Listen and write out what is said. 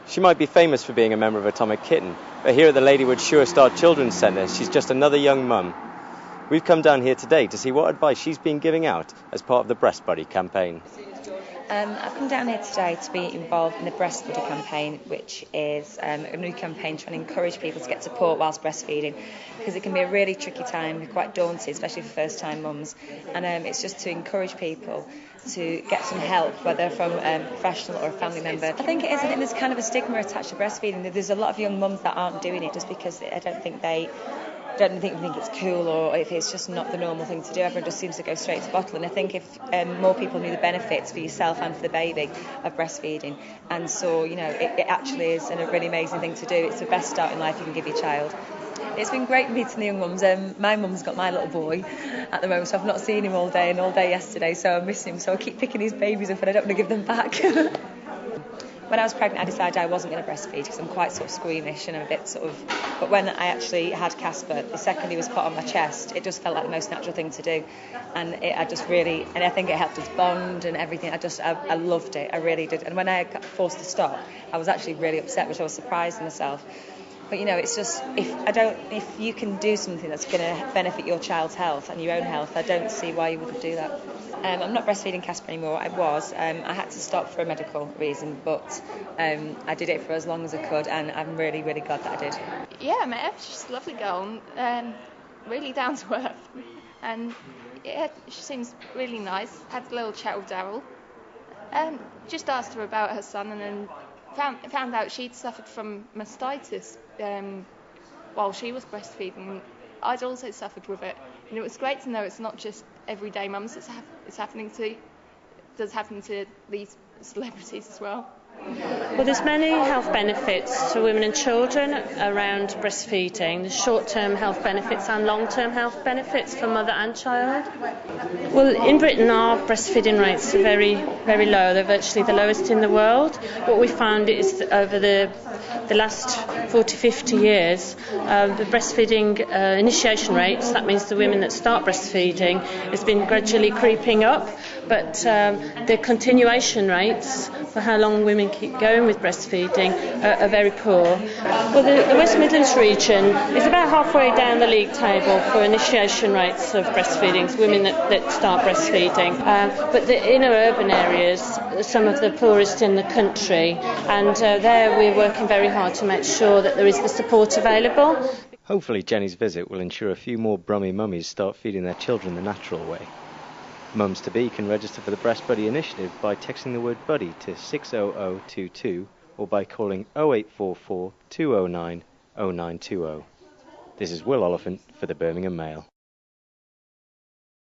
She might be famous for being a member of Atomic Kitten, but here at the Ladywood Sure Start Children's Centre, she's just another young mum. We've come down here today to see what advice she's been giving out as part of the Breast Buddy campaign. I've come down here today to be involved in the Breast Buddy campaign, which is a new campaign trying to encourage people to get support whilst breastfeeding, because it can be a really tricky time, quite daunting, especially for first-time mums, and it's just to encourage people to get some help, whether from a professional or a family member. I think it is. I think there's kind of a stigma attached to breastfeeding. There's a lot of young mums that aren't doing it just because I don't think it's cool, or if it's just not the normal thing to do. Everyone just seems to go straight to bottle, and I think if more people knew the benefits for yourself and for the baby of breastfeeding, and so it actually is a really amazing thing to do. It's the best start in life you can give your child. It's been great meeting the young mums. My mum's got my little boy at the moment, so I've not seen him all day and all day yesterday, so I miss him, so I keep picking his babies up and I don't want to give them back. When I was pregnant, I decided I wasn't going to breastfeed because I'm quite sort of squeamish and I'm a bit but when I actually had Casper, the second he was put on my chest, it just felt like the most natural thing to do, and I think it helped us bond and everything. I loved it, I really did. And when I got forced to stop, I was actually really upset, which I was surprised in myself. But it's just, if you can do something that's going to benefit your child's health and your own health, I don't see why you wouldn't do that. I'm not breastfeeding Casper anymore. I was. I had to stop for a medical reason, but I did it for as long as I could, and I'm really, really glad that I did. Yeah, I met her. She's a lovely girl, and really down to earth. And yeah, she seems really nice. Had a little chat with Daryl, and just asked her about her son, and then found out she'd suffered from mastitis while she was breastfeeding. I'd also suffered with it, and it was great to know it's not just everyday mums it's happening to. It does happen to these celebrities as well. Well, there's many health benefits to women and children around breastfeeding. There's short-term health benefits and long-term health benefits for mother and child. Well, in Britain our breastfeeding rates are very, very low. They're virtually the lowest in the world. What we found is that over the last 40-50 years, the breastfeeding initiation rates, that means the women that start breastfeeding, has been gradually creeping up, but the continuation rates for how long women keep going with breastfeeding are very poor. Well, the West Midlands region is about halfway down the league table for initiation rates of breastfeeding, women that start breastfeeding. But the inner urban areas are some of the poorest in the country, and there we're working very hard to make sure that there is the support available. Hopefully Jenny's visit will ensure a few more brummy mummies start feeding their children the natural way. Mums-to-be can register for the Breast Buddy initiative by texting the word buddy to 60022 or by calling 0844 209 0920. This is Will Oliphant for the Birmingham Mail.